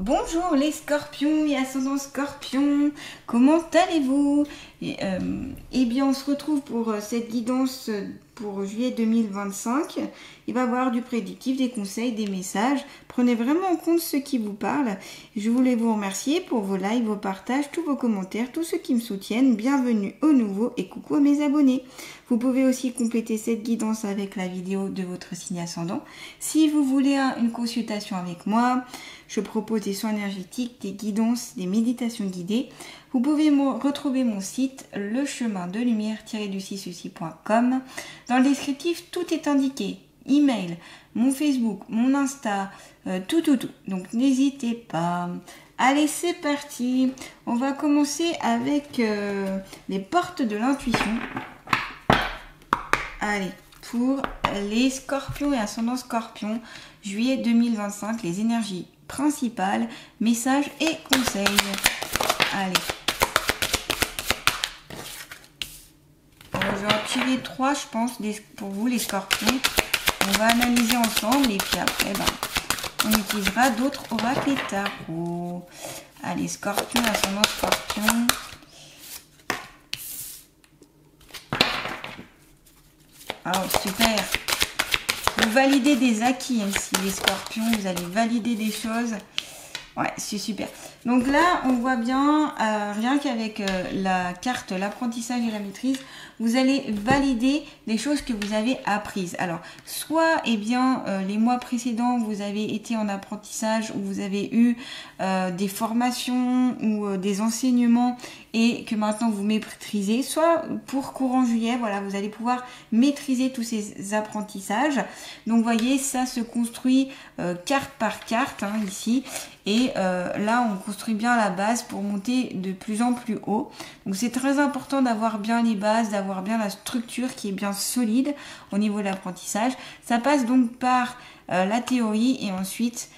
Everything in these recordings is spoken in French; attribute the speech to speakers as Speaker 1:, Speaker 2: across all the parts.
Speaker 1: Bonjour les scorpions et ascendants scorpions, comment allez-vous? Eh bien on se retrouve pour cette guidance pour juillet 2025. Il va y avoir du prédictif, des conseils, des messages. Prenez vraiment en compte ce qui vous parle. Je voulais vous remercier pour vos likes, vos partages, tous vos commentaires, tous ceux qui me soutiennent. Bienvenue aux nouveaux et coucou à mes abonnés. Vous pouvez aussi compléter cette guidance avec la vidéo de votre signe ascendant. Si vous voulez une consultation avec moi, je propose des soins énergétiques, des guidances, des méditations guidées. Vous pouvez retrouver mon site, lechemin-de-lumière-du-6-souci.com. Dans le descriptif, tout est indiqué. Email, mon Facebook, mon Insta, tout. Donc n'hésitez pas. Allez, c'est parti. On va commencer avec les portes de l'intuition. Allez, pour les scorpions et ascendants scorpions, juillet 2025, les énergies principales, messages et conseils. Allez. Je vais en tirer 3, je pense, pour vous les scorpions. On va analyser ensemble et puis après, on utilisera d'autres oracles et tarots. Allez, scorpion, ascendant scorpion. Oh, super. Vous validez des acquis ici, les scorpions. Vous allez valider des choses. Ouais, c'est super. Donc là, on voit bien, rien qu'avec la carte l'apprentissage et la maîtrise, vous allez valider des choses que vous avez apprises. Alors, soit, les mois précédents, vous avez été en apprentissage ou vous avez eu des formations ou des enseignements et que maintenant vous maîtrisez. Soit pour courant juillet, voilà, vous allez pouvoir maîtriser tous ces apprentissages. Donc, vous voyez, ça se construit carte par carte, hein, ici. Et là, on construit bien la base pour monter de plus en plus haut. Donc, c'est très important d'avoir bien les bases, d'avoir bien la structure qui est bien solide au niveau de l'apprentissage. Ça passe donc par la théorie et ensuite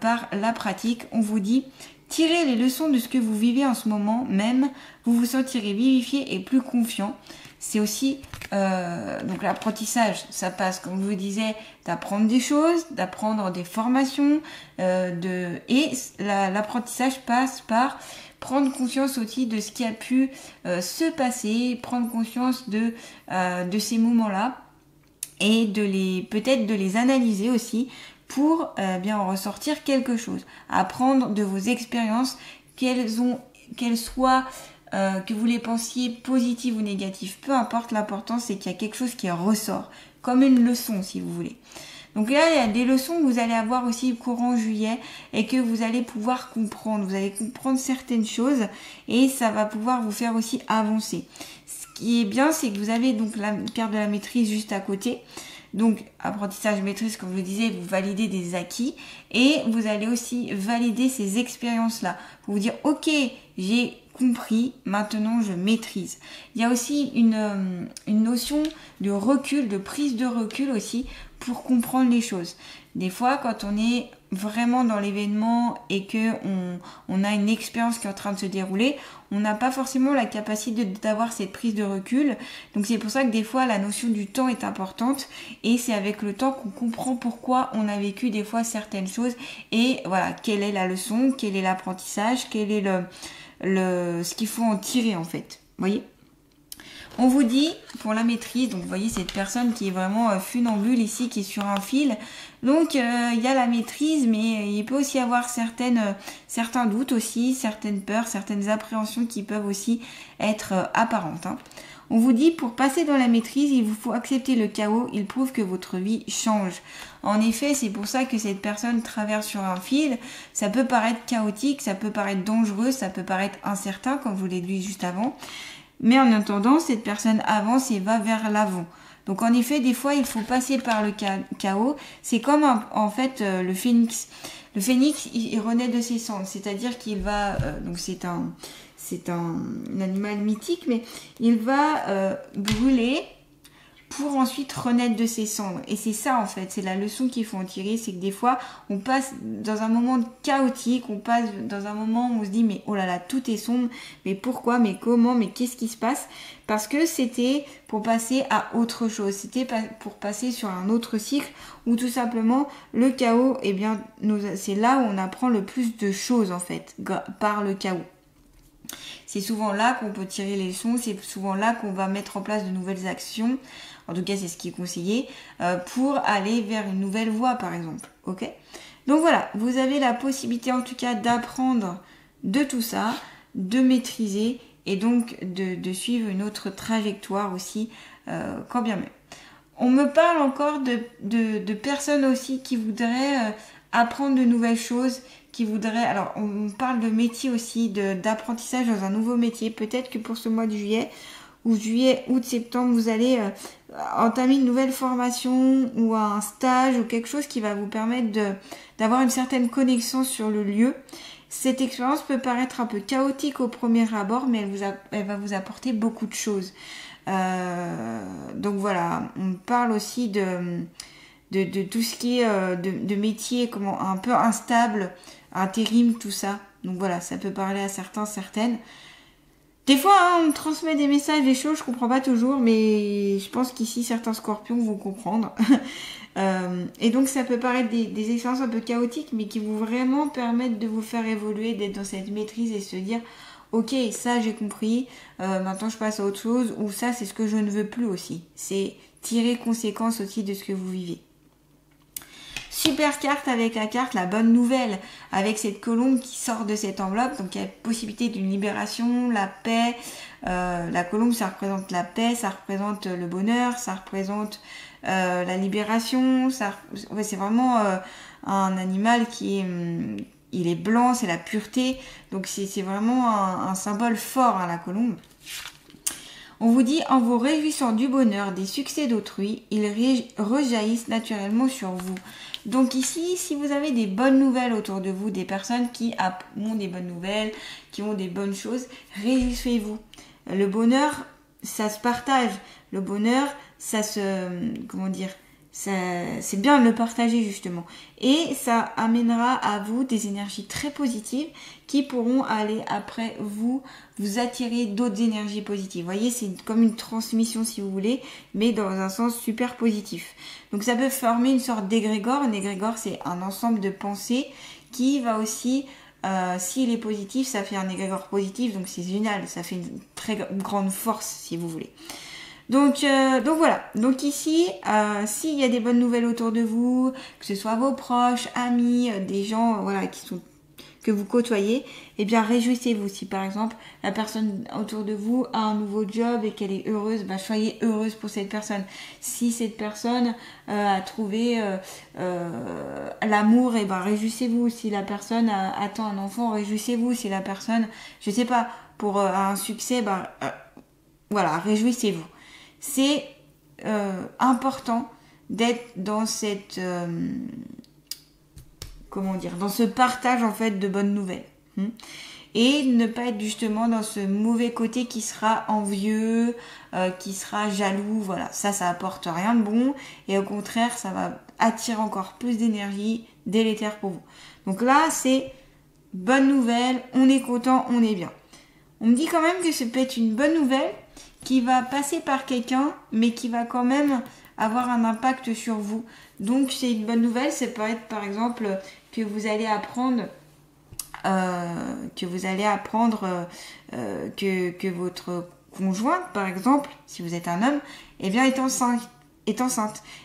Speaker 1: par la pratique. On vous dit, tirez les leçons de ce que vous vivez en ce moment même. Vous vous sentirez vivifié et plus confiant. C'est aussi, donc l'apprentissage, ça passe, comme je vous disais, d'apprendre des choses, d'apprendre des formations, et l'apprentissage passe par prendre conscience aussi de ce qui a pu se passer, prendre conscience de ces moments-là et peut-être de les analyser aussi pour bien en ressortir quelque chose. Apprendre de vos expériences, qu'elles soient que vous les pensiez positives ou négatives, peu importe, l'important c'est qu'il y a quelque chose qui ressort, comme une leçon si vous voulez. Donc là, il y a des leçons que vous allez avoir aussi courant juillet et que vous allez pouvoir comprendre. Vous allez comprendre certaines choses et ça va pouvoir vous faire aussi avancer. Ce qui est bien, c'est que vous avez donc la carte de la maîtrise juste à côté. Donc, apprentissage maîtrise, comme je vous disais, vous validez des acquis et vous allez aussi valider ces expériences-là. Pour vous dire, ok, j'ai compris, maintenant je maîtrise. Il y a aussi une notion de recul, de prise de recul aussi pour comprendre les choses. Des fois, quand on est vraiment dans l'événement et que on a une expérience qui est en train de se dérouler, on n'a pas forcément la capacité d'avoir cette prise de recul. Donc c'est pour ça que des fois la notion du temps est importante et c'est avec le temps qu'on comprend pourquoi on a vécu des fois certaines choses et voilà, quelle est la leçon, quel est l'apprentissage, quel est ce qu'il faut en tirer en fait. Vous voyez ? On vous dit, pour la maîtrise, donc vous voyez cette personne qui est vraiment funambule ici, qui est sur un fil. Donc il y a la maîtrise, mais il peut aussi y avoir certains doutes aussi, certaines peurs, certaines appréhensions qui peuvent aussi être apparentes. Hein. On vous dit, pour passer dans la maîtrise, il vous faut accepter le chaos, il prouve que votre vie change. En effet, c'est pour ça que cette personne traverse sur un fil. Ça peut paraître chaotique, ça peut paraître dangereux, ça peut paraître incertain, comme je vous l'ai dit juste avant. Mais en attendant, cette personne avance et va vers l'avant. Donc en effet, des fois, il faut passer par le chaos. C'est comme en fait le phénix. Le phénix, il renaît de ses cendres. C'est-à-dire qu'il va... donc c'est un animal mythique, mais il va brûler pour ensuite renaître de ses cendres. Et c'est ça en fait, c'est la leçon qu'il faut en tirer, c'est que des fois on passe dans un moment chaotique, on passe dans un moment où on se dit mais oh là là, tout est sombre, mais pourquoi, mais comment, mais qu'est-ce qui se passe? Parce que c'était pour passer à autre chose, c'était pour passer sur un autre cycle, ou tout simplement le chaos, eh bien c'est là où on apprend le plus de choses en fait, par le chaos. C'est souvent là qu'on peut tirer les leçons, c'est souvent là qu'on va mettre en place de nouvelles actions, en tout cas c'est ce qui est conseillé, pour aller vers une nouvelle voie par exemple. Ok ? Donc voilà, vous avez la possibilité en tout cas d'apprendre de tout ça, de maîtriser et donc de suivre une autre trajectoire aussi, quand bien même. On me parle encore de personnes aussi qui voudraient apprendre de nouvelles choses, qui voudraient... Alors, on parle de métier aussi, d'apprentissage dans un nouveau métier. Peut-être que pour ce mois de juillet, ou juillet, août, septembre, vous allez entamer une nouvelle formation ou un stage ou quelque chose qui va vous permettre d'avoir une certaine connaissance sur le lieu. Cette expérience peut paraître un peu chaotique au premier abord, mais elle va vous apporter beaucoup de choses. Donc voilà, on parle aussi de tout ce qui est de métier comment un peu instable, intérim, tout ça. Donc voilà, ça peut parler à certains, certaines. Des fois, on me transmet des messages, des choses, je comprends pas toujours, mais je pense qu'ici, certains scorpions vont comprendre. Et donc, ça peut paraître des expériences un peu chaotiques, mais qui vont vraiment permettre de vous faire évoluer, d'être dans cette maîtrise et se dire, ok, ça j'ai compris, maintenant je passe à autre chose, ou ça c'est ce que je ne veux plus aussi. C'est tirer conséquence aussi de ce que vous vivez. Super carte avec la carte La Bonne Nouvelle, avec cette colombe qui sort de cette enveloppe, donc il y a possibilité d'une libération, la paix. La colombe ça représente la paix, ça représente le bonheur, ça représente la libération, c'est vraiment un animal qui est... il est blanc, c'est la pureté, donc c'est vraiment un symbole fort, hein, la colombe. On vous dit, en vous réjouissant du bonheur, des succès d'autrui, ils rejaillissent naturellement sur vous. Donc ici, si vous avez des bonnes nouvelles autour de vous, des personnes qui ont des bonnes nouvelles, qui ont des bonnes choses, réjouissez-vous. Le bonheur, ça se partage. Le bonheur, ça se... comment dire ? C'est bien de le partager justement. Et ça amènera à vous des énergies très positives qui pourront aller après vous attirer d'autres énergies positives. Vous voyez, c'est comme une transmission si vous voulez, mais dans un sens super positif. Donc ça peut former une sorte d'égrégore. Un égrégore, c'est un ensemble de pensées qui va aussi... s'il est positif, ça fait un égrégore positif, donc c'est génial. Ça fait une très grande force si vous voulez. Donc voilà, donc ici, s'il y a des bonnes nouvelles autour de vous, que ce soit vos proches, amis, des gens voilà, que vous côtoyez, eh bien réjouissez-vous. Si par exemple la personne autour de vous a un nouveau job et qu'elle est heureuse, ben, soyez heureuse pour cette personne. Si cette personne a trouvé l'amour, eh ben réjouissez-vous. Si la personne attend un enfant, réjouissez-vous. Si la personne, je sais pas, pour un succès, ben voilà, réjouissez-vous. C'est important d'être dans cette dans ce partage en fait de bonnes nouvelles, et ne pas être justement dans ce mauvais côté qui sera envieux, qui sera jaloux. Voilà, ça apporte rien de bon et au contraire ça va attirer encore plus d'énergie délétère pour vous. Donc là c'est bonne nouvelle, on est content, on est bien. On me dit quand même que ça peut être une bonne nouvelle qui va passer par quelqu'un, mais qui va quand même avoir un impact sur vous. Donc c'est une bonne nouvelle, ça peut être par exemple que vous allez apprendre que votre conjointe, par exemple, si vous êtes un homme, eh bien est enceinte.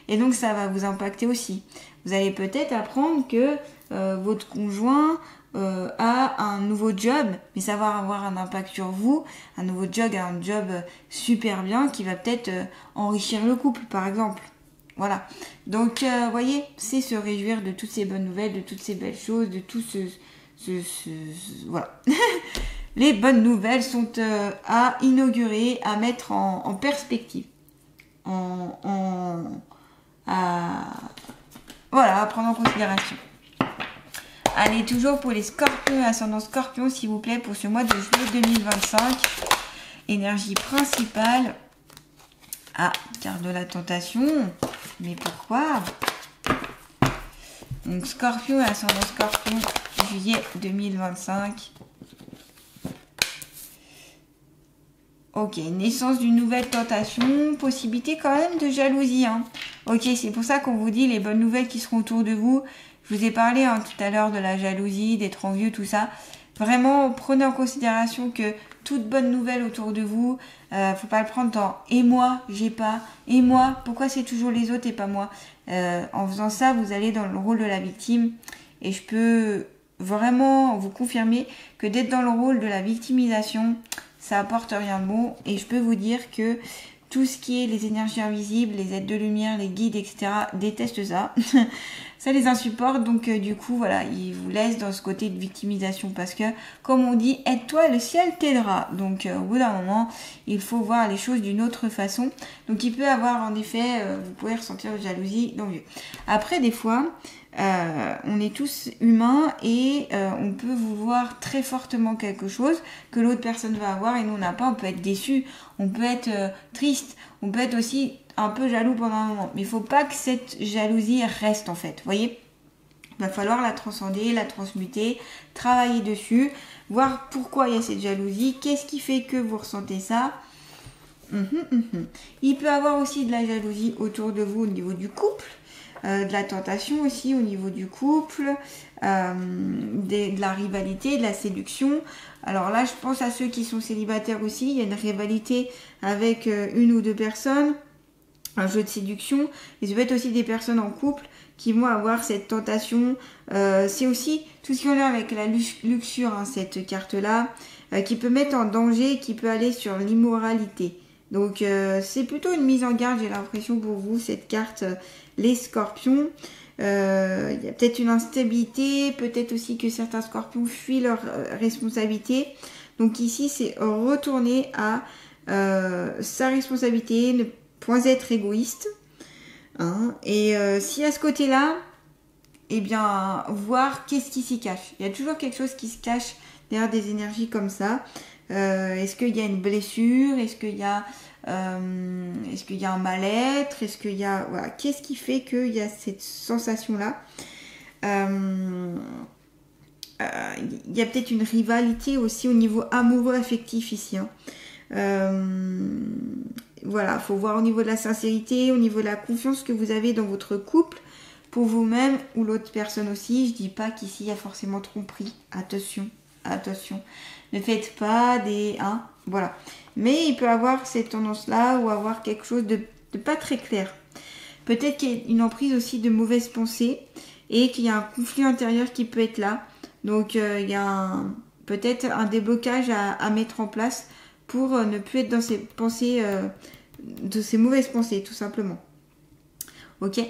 Speaker 1: Et donc ça va vous impacter aussi. Vous allez peut-être apprendre que votre conjoint a un nouveau job, mais ça va avoir un impact sur vous, un nouveau job, un job super bien qui va peut-être enrichir le couple par exemple. Voilà, donc voyez, c'est se réjouir de toutes ces bonnes nouvelles, de toutes ces belles choses, de tout voilà. Les bonnes nouvelles sont à inaugurer, à mettre en perspective, voilà, à prendre en considération. Allez, toujours pour les scorpions, ascendant scorpion, s'il vous plaît, pour ce mois de juillet 2025. Énergie principale. Ah, carte de la tentation. Mais pourquoi? Donc Scorpion et ascendant Scorpion, juillet 2025. Ok, naissance d'une nouvelle tentation, possibilité quand même de jalousie. Hein. Ok, c'est pour ça qu'on vous dit les bonnes nouvelles qui seront autour de vous. Je vous ai parlé tout à l'heure de la jalousie, d'être envieux, tout ça. Vraiment, prenez en considération que toute bonne nouvelle autour de vous, faut pas le prendre dans « et moi, j'ai pas »,« et moi, pourquoi c'est toujours les autres et pas moi ?» En faisant ça, vous allez dans le rôle de la victime. Et je peux vraiment vous confirmer que d'être dans le rôle de la victimisation, ça apporte rien de bon. Et je peux vous dire que tout ce qui est les énergies invisibles, les aides de lumière, les guides, etc., détestent ça. Ça les insupporte, donc du coup, voilà, ils vous laissent dans ce côté de victimisation parce que, comme on dit, aide-toi, le ciel t'aidera. Donc, au bout d'un moment, il faut voir les choses d'une autre façon. Donc, il peut avoir, en effet, vous pouvez ressentir de jalousie d'envieux. Après, des fois, on est tous humains et on peut vouloir très fortement quelque chose que l'autre personne va avoir et nous, on n'a pas. On peut être déçu, on peut être triste, on peut être aussi un peu jaloux pendant un moment. Mais il ne faut pas que cette jalousie reste en fait. Vous voyez, il va falloir la transcender, la transmuter, travailler dessus, voir pourquoi il y a cette jalousie, qu'est-ce qui fait que vous ressentez ça. Il peut y avoir aussi de la jalousie autour de vous au niveau du couple, de la tentation aussi au niveau du couple, de la rivalité, de la séduction. Alors là, je pense à ceux qui sont célibataires aussi. Il y a une rivalité avec une ou deux personnes, un jeu de séduction. Et ça peut être aussi des personnes en couple qui vont avoir cette tentation. C'est aussi tout ce qui est avec la luxure, cette carte-là, qui peut mettre en danger, qui peut aller sur l'immoralité. Donc c'est plutôt une mise en garde, j'ai l'impression pour vous, cette carte, les scorpions. Il y a peut-être une instabilité, peut-être aussi que certains scorpions fuient leurs responsabilités. Donc ici, c'est retourner à sa responsabilité, ne point être égoïste. Hein. Et si à ce côté-là, eh bien, voir qu'est-ce qui s'y cache. Il y a toujours quelque chose qui se cache derrière des énergies comme ça. Est-ce qu'il y a une blessure? Est-ce qu'il y a un mal-être? Est-ce qu'il y a... Voilà. Qu'est-ce qui fait qu'il y a cette sensation-là? Il y a peut-être une rivalité aussi au niveau amoureux affectif ici. Hein. Voilà, il faut voir au niveau de la sincérité, au niveau de la confiance que vous avez dans votre couple, pour vous-même ou l'autre personne aussi. Je dis pas qu'ici il y a forcément tromperie. Attention, attention. Ne faites pas des... Hein, voilà. Mais il peut avoir cette tendance-là ou avoir quelque chose de pas très clair. Peut-être qu'il y a une emprise aussi de mauvaises pensées et qu'il y a un conflit intérieur qui peut être là. Donc il y a peut-être un déblocage à mettre en place pour ne plus être dans ces pensées, de ces mauvaises pensées, tout simplement. Ok.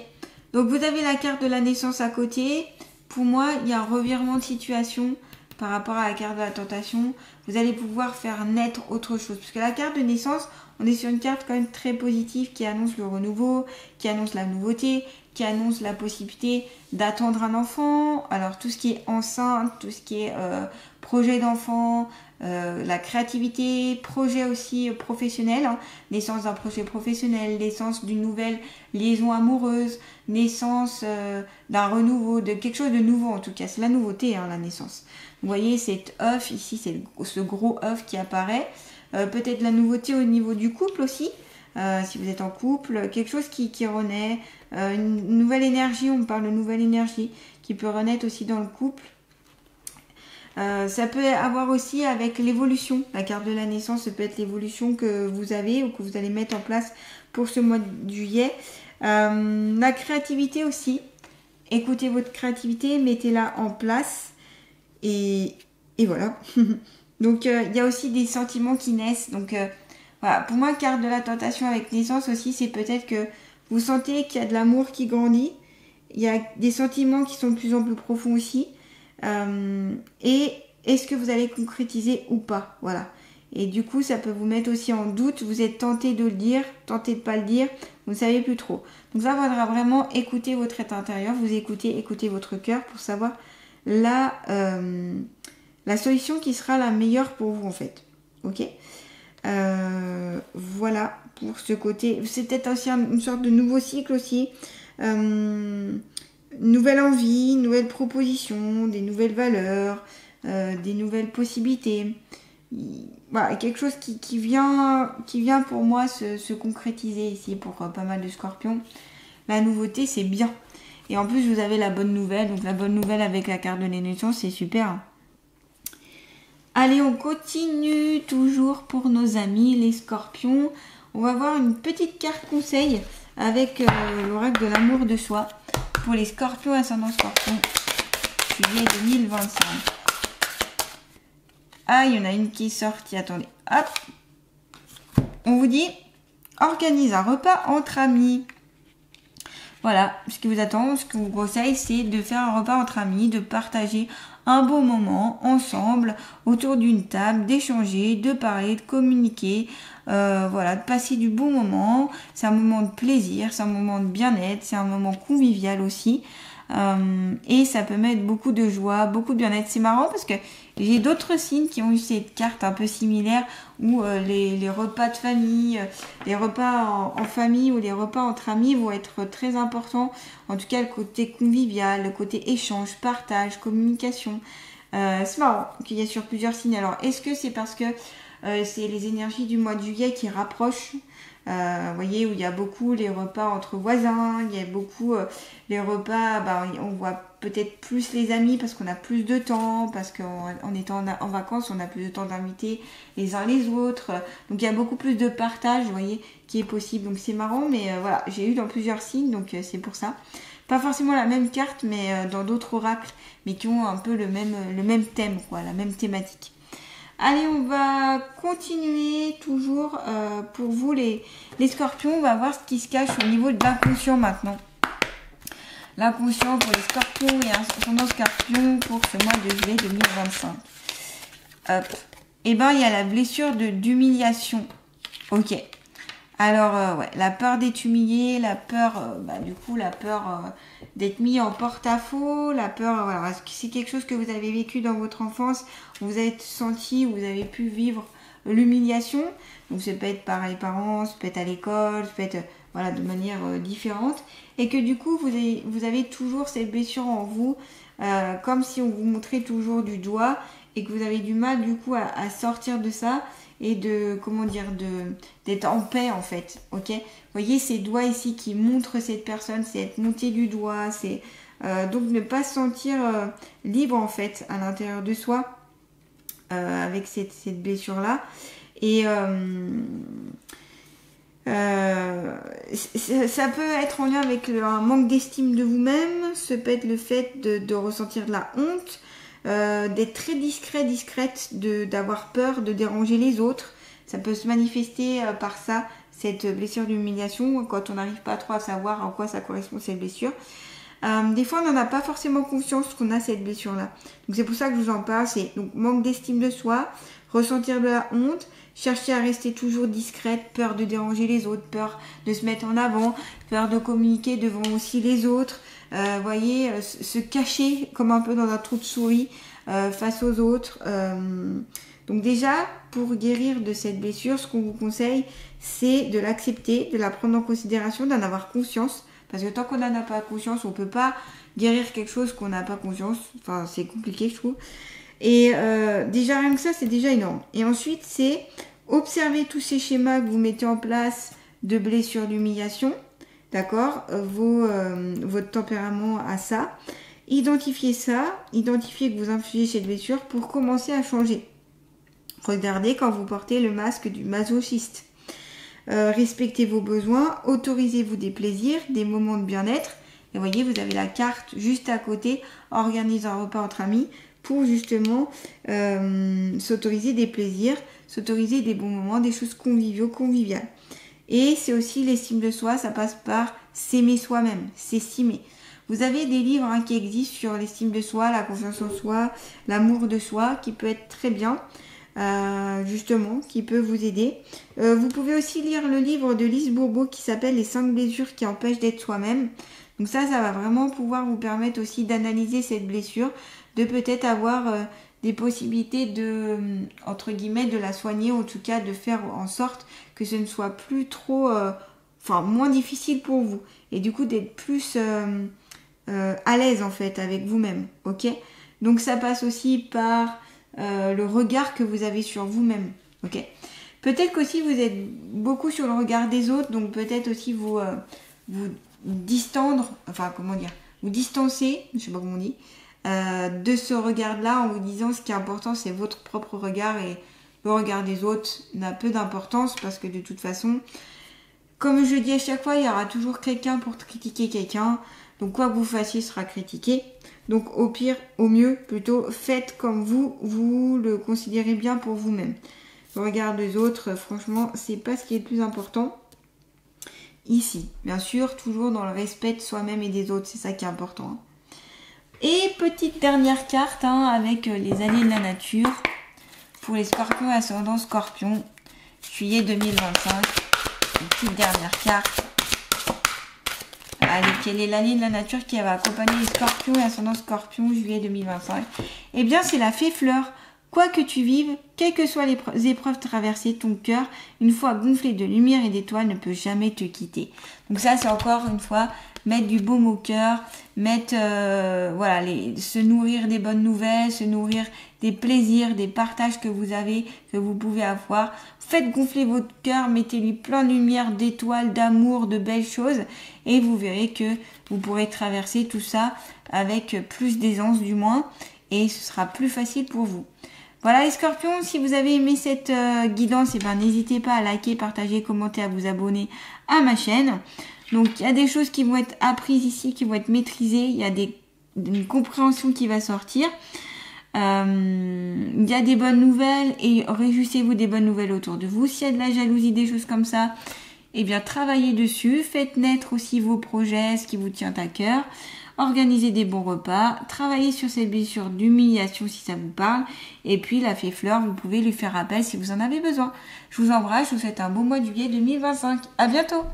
Speaker 1: Donc vous avez la carte de la naissance à côté. Pour moi, il y a un revirement de situation par rapport à la carte de la tentation. Vous allez pouvoir faire naître autre chose. Parce que la carte de naissance, on est sur une carte quand même très positive qui annonce le renouveau, qui annonce la nouveauté, qui annonce la possibilité d'attendre un enfant. Alors tout ce qui est enceinte, tout ce qui est projet d'enfant, la créativité, projet aussi professionnel, hein, naissance d'un projet professionnel, naissance d'une nouvelle liaison amoureuse, naissance d'un renouveau, de quelque chose de nouveau en tout cas. C'est la nouveauté, hein, la naissance. Vous voyez cet œuf ici, c'est ce gros œuf qui apparaît. Peut-être la nouveauté au niveau du couple aussi. Si vous êtes en couple, quelque chose qui renaît, une nouvelle énergie, on me parle de nouvelle énergie qui peut renaître aussi dans le couple. Ça peut avoir aussi avec l'évolution, la carte de la naissance, ça peut être l'évolution que vous avez ou que vous allez mettre en place pour ce mois de juillet. La créativité aussi, écoutez votre créativité, mettez-la en place et voilà. Donc il y a aussi des sentiments qui naissent, donc... Voilà, pour moi, carte de la tentation avec naissance aussi, c'est peut-être que vous sentez qu'il y a de l'amour qui grandit, il y a des sentiments qui sont de plus en plus profonds aussi, et est-ce que vous allez concrétiser ou pas, voilà. Et du coup, ça peut vous mettre aussi en doute, vous êtes tenté de le dire, tenté de pas le dire, vous ne savez plus trop. Donc ça, il faudra vraiment écouter votre être intérieur, vous écoutez votre cœur pour savoir la solution qui sera la meilleure pour vous en fait, ok ? Voilà pour ce côté. C'est peut-être aussi une sorte de nouveau cycle aussi. Nouvelle envie, nouvelles propositions, des nouvelles valeurs, des nouvelles possibilités. Voilà, quelque chose qui vient pour moi se concrétiser ici pour pas mal de scorpions. La nouveauté, c'est bien. Et en plus, vous avez la bonne nouvelle. Donc la bonne nouvelle avec la carte de l'émotion, c'est super. Allez, on continue toujours pour nos amis, les scorpions. On va voir une petite carte conseil avec l'oracle de l'amour de soi pour les scorpions ascendant scorpion, juillet 2025. Ah, il y en a une qui est sortie. Attendez. Hop. On vous dit, organise un repas entre amis. Voilà, ce qui vous attend, ce que vous conseille, c'est de faire un repas entre amis, de partager un beau moment ensemble, autour d'une table, d'échanger, de parler, de communiquer, voilà, de passer du bon moment. C'est un moment de plaisir, c'est un moment de bien-être, c'est un moment convivial aussi. Et ça peut mettre beaucoup de joie, beaucoup de bien-être. C'est marrant parce que j'ai d'autres signes qui ont eu cette carte un peu similaire où les repas de famille, les repas en famille ou les repas entre amis vont être très importants. En tout cas, le côté convivial, le côté échange, partage, communication. C'est marrant qu'il y a sur plusieurs signes. Alors, est-ce que c'est parce que c'est les énergies du mois de juillet qui rapprochent vous voyez, où il y a beaucoup les repas entre voisins, il y a beaucoup les repas, on voit peut-être plus les amis parce qu'on a plus de temps, parce qu'en étant en vacances, on a plus de temps d'inviter les uns les autres. Donc il y a beaucoup plus de partage, vous voyez, qui est possible. Donc c'est marrant, mais voilà, j'ai eu dans plusieurs signes, donc c'est pour ça. Pas forcément la même carte, mais dans d'autres oracles, mais qui ont un peu le même thème, quoi, la même thématique. Allez, on va continuer toujours pour vous les scorpions. On va voir ce qui se cache au niveau de l'inconscient maintenant. L'inconscient pour les scorpions et ascendant scorpion pour ce mois de juillet 2025. Hop. Et ben, il y a la blessure d'humiliation. Ok. Alors, ouais, la peur d'être humilié, la peur, la peur d'être mis en porte-à-faux, la peur, voilà, c'est quelque chose que vous avez vécu dans votre enfance, vous avez senti, vous avez pu vivre l'humiliation. Donc, ça peut être par les parents, ça peut être à l'école, ça peut être, voilà, de manière différente. Et que du coup, vous avez toujours cette blessure en vous, comme si on vous montrait toujours du doigt et que vous avez du mal, du coup, à sortir de ça. Et d'être en paix en fait, ok. Vous voyez ces doigts ici qui montrent cette personne, c'est être monté du doigt, c'est donc ne pas se sentir libre en fait à l'intérieur de soi avec cette blessure là. Et ça peut être en lien avec un manque d'estime de vous-même, ça peut être le fait de ressentir de la honte. D'être très discrète, d'avoir peur de déranger les autres. Ça peut se manifester par ça, cette blessure d'humiliation, quand on n'arrive pas trop à savoir en quoi ça correspond cette blessure. Des fois, on n'en a pas forcément conscience qu'on a cette blessure-là. Donc c'est pour ça que je vous en parle. C'est donc manque d'estime de soi, ressentir de la honte, chercher à rester toujours discrète, peur de déranger les autres, peur de se mettre en avant, peur de communiquer devant aussi les autres. Voyez, se cacher comme un peu dans un trou de souris face aux autres. Donc déjà, pour guérir de cette blessure, ce qu'on vous conseille, c'est de l'accepter, de la prendre en considération, d'en avoir conscience. Parce que tant qu'on n'en a pas conscience, on ne peut pas guérir quelque chose qu'on n'a pas conscience. Enfin, c'est compliqué, je trouve. Et déjà, rien que ça, c'est déjà énorme. Et ensuite, c'est observer tous ces schémas que vous mettez en place de blessures, d'humiliation. D'accord, votre tempérament à ça. Identifiez ça, identifiez que vous infligez cette blessure pour commencer à changer. Regardez quand vous portez le masque du masochiste. Respectez vos besoins, autorisez-vous des plaisirs, des moments de bien-être. Et voyez, vous avez la carte juste à côté, organise un repas entre amis pour justement s'autoriser des plaisirs, s'autoriser des bons moments, des choses conviviales. Et c'est aussi l'estime de soi, ça passe par s'aimer soi-même, s'estimer. Vous avez des livres qui existent sur l'estime de soi, la confiance en soi, l'amour de soi, qui peut être très bien, justement, qui peut vous aider. Vous pouvez aussi lire le livre de Lise Bourbeau qui s'appelle « Les 5 blessures qui empêchent d'être soi-même ». Donc ça va vraiment pouvoir vous permettre aussi d'analyser cette blessure, de peut-être avoir des possibilités de, entre guillemets, de la soigner, en tout cas de faire en sorte que ce ne soit plus trop, moins difficile pour vous. Et du coup d'être plus à l'aise en fait avec vous-même, ok? Donc ça passe aussi par le regard que vous avez sur vous-même, ok? Peut-être qu'aussi vous êtes beaucoup sur le regard des autres, donc peut-être aussi vous distendre, vous distancer, je sais pas comment on dit, de ce regard-là en vous disant ce qui est important c'est votre propre regard et le regard des autres n'a peu d'importance parce que de toute façon, comme je dis à chaque fois, il y aura toujours quelqu'un pour critiquer quelqu'un, donc quoi que vous fassiez sera critiqué. Donc au pire, au mieux plutôt, faites comme vous le considérez bien pour vous-même. Le regard des autres, franchement, c'est pas ce qui est le plus important ici. Bien sûr, toujours dans le respect de soi-même et des autres, c'est ça qui est important. Et petite dernière carte avec les alliés de la nature pour les scorpions ascendant scorpion, juillet 2025. Une petite dernière carte. Allez, quel est l'allié de la nature qui va accompagner les scorpions et ascendant scorpion, juillet 2025? Eh bien, c'est la fée fleur. Quoi que tu vives, quelles que soient les épreuves traversées, ton cœur, une fois gonflé de lumière et d'étoiles, ne peut jamais te quitter. Donc ça, c'est encore une fois mettre du baume au cœur, mettre, se nourrir des bonnes nouvelles, se nourrir des plaisirs, des partages que vous avez, que vous pouvez avoir. Faites gonfler votre cœur, mettez-lui plein de lumière, d'étoiles, d'amour, de belles choses, et vous verrez que vous pourrez traverser tout ça avec plus d'aisance du moins, et ce sera plus facile pour vous. Voilà les scorpions, si vous avez aimé cette guidance, n'hésitez pas à liker, partager, commenter, à vous abonner à ma chaîne. Donc il y a des choses qui vont être apprises ici, qui vont être maîtrisées, il y a une compréhension qui va sortir. Il y a des bonnes nouvelles et réjouissez-vous des bonnes nouvelles autour de vous. S'il y a de la jalousie, des choses comme ça, eh bien travaillez dessus. Faites naître aussi vos projets, ce qui vous tient à cœur. Organisez des bons repas, travaillez sur cette blessure d'humiliation si ça vous parle, et puis la fée fleur, vous pouvez lui faire appel si vous en avez besoin. Je vous embrasse, je vous souhaite un bon mois de juillet 2025. À bientôt!